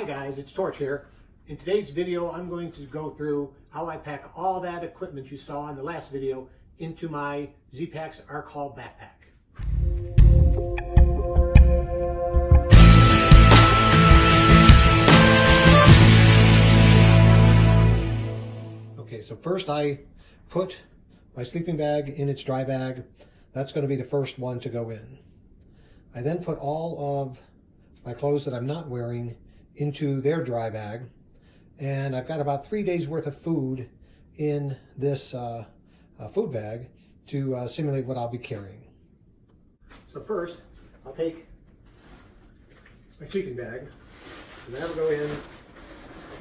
Hi guys, it's Torch here. In today's video, I'm going to go through how I pack all that equipment you saw in the last video into my Z-Packs Arc Haul backpack. Okay, so first I put my sleeping bag in its dry bag. That's going to be the first one to go in. I then put all of my clothes that I'm not wearing into their dry bag, and I've got about 3 days worth of food in this food bag to simulate what I'll be carrying. So first, I'll take my sleeping bag, and that'll go in,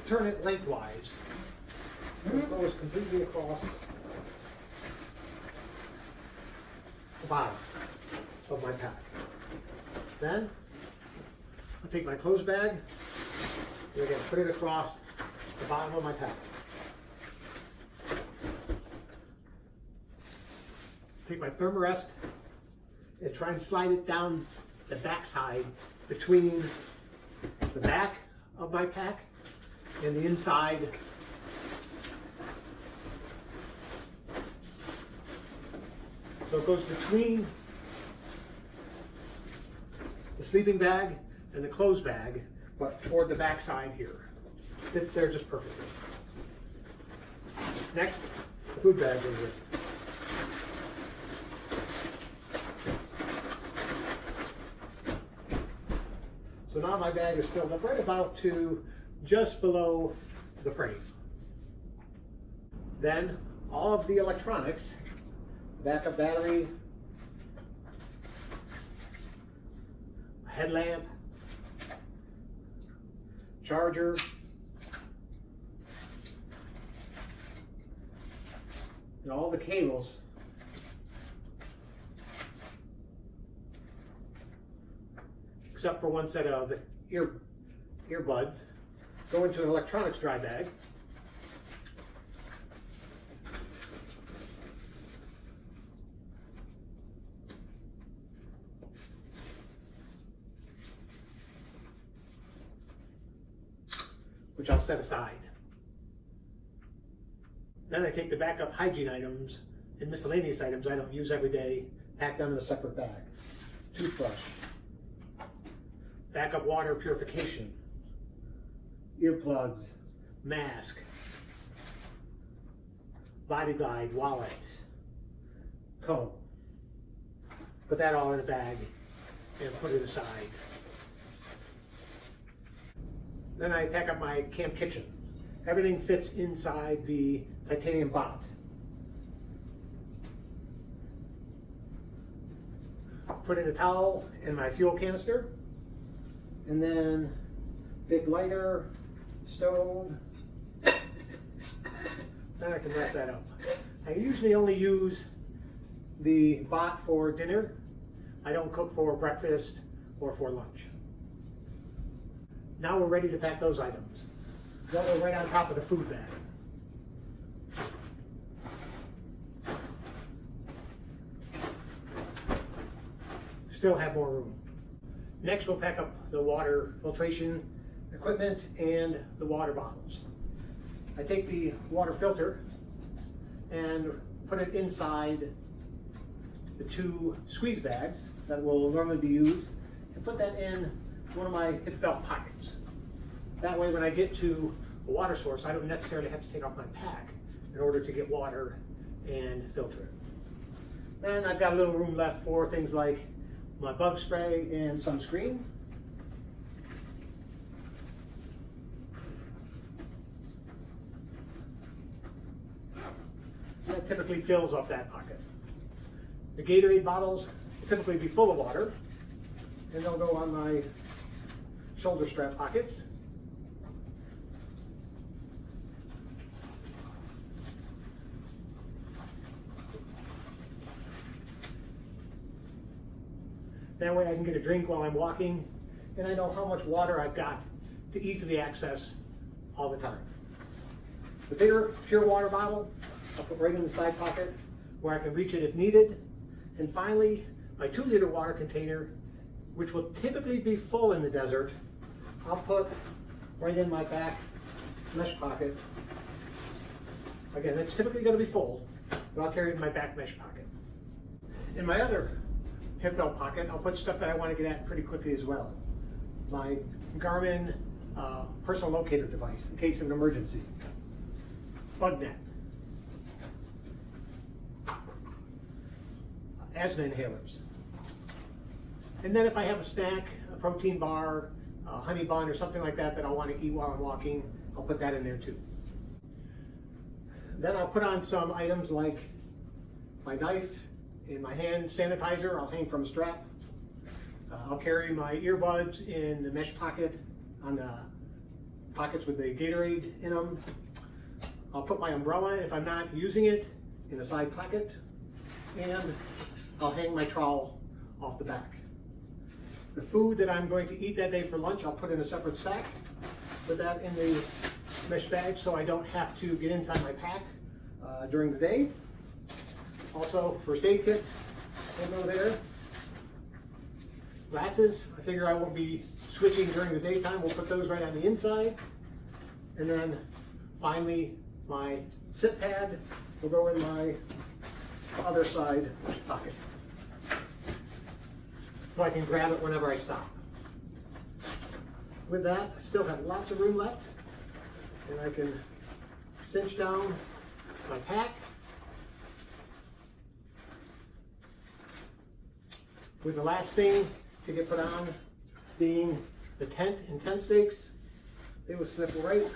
turn it lengthwise, and it goes completely across the bottom of my pack. Then I'll take my clothes bag and again put it across the bottom of my pack. Take my Thermarest and try and slide it down the back side between the back of my pack and the inside so it goes between the sleeping bag and the clothes bag, but toward the back side here. Fits there just perfectly. Next, the food bag goes in. So now my bag is filled up right about to just below the frame. Then all of the electronics, backup battery, headlamp, charger, and all the cables except for one set of earbuds go into an electronics dry bag. Which I'll set aside. Then I take the backup hygiene items and miscellaneous items I don't use every day, pack them in a separate bag. Toothbrush, backup water purification, earplugs, mask, body glide, wallet, comb. Put that all in a bag and put it aside. Then I pack up my camp kitchen. Everything fits inside the titanium pot. Put in a towel and my fuel canister, and then big lighter, stove. Then I can wrap that up. I usually only use the pot for dinner. I don't cook for breakfast or for lunch. Now we're ready to pack those items. They'll go right on top of the food bag. Still have more room. Next we'll pack up the water filtration equipment and the water bottles. I take the water filter and put it inside the two squeeze bags that will normally be used and put that in one of my hip belt pockets. That way when I get to a water source, I don't necessarily have to take off my pack in order to get water and filter it. Then I've got a little room left for things like my bug spray and sunscreen. And that typically fills up that pocket. The Gatorade bottles will typically be full of water, and they'll go on my shoulder strap pockets. That way I can get a drink while I'm walking, and I know how much water I've got to easily access all the time. The bigger pure water bottle, I'll put right in the side pocket where I can reach it if needed. And finally, my 2-liter water container, which will typically be full in the desert, I'll put right in my back mesh pocket. Again, it's typically going to be full, but I'll carry it in my back mesh pocket. In my other hip belt pocket, I'll put stuff that I want to get at pretty quickly as well. My Garmin personal locator device in case of an emergency. Bug net. Asthma inhalers. And then if I have a snack, a protein bar, a honey bun or something like that that I want to eat while I'm walking, I'll put that in there too. Then I'll put on some items like my knife and my hand sanitizer. I'll hang from a strap. I'll carry my earbuds in the mesh pocket on the pockets with the Gatorade in them. I'll put my umbrella, if I'm not using it, in a side pocket. And I'll hang my trowel off the back. The food that I'm going to eat that day for lunch, I'll put in a separate sack. Put that in the mesh bag so I don't have to get inside my pack during the day. Also, first aid kit, ammo there. Glasses, I figure I won't be switching during the daytime. We'll put those right on the inside. And then finally, my sit pad will go in my other side pocket, so I can grab it whenever I stop. With that, I still have lots of room left, and I can cinch down my pack with the last thing to get put on being the tent and tent stakes. They will snip right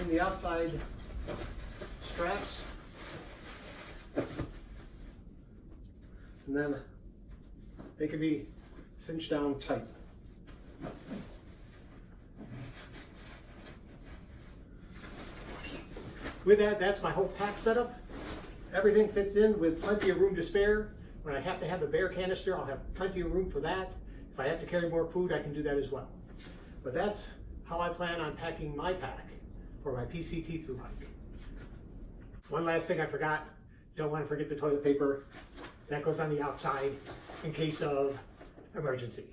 in the outside straps, and then they can be cinched down tight. With that, that's my whole pack setup. Everything fits in with plenty of room to spare. When I have to have the bear canister, I'll have plenty of room for that. If I have to carry more food, I can do that as well. But that's how I plan on packing my pack for my PCT through hike. One last thing I forgot, don't want to forget the toilet paper. That goes on the outside in case of emergency.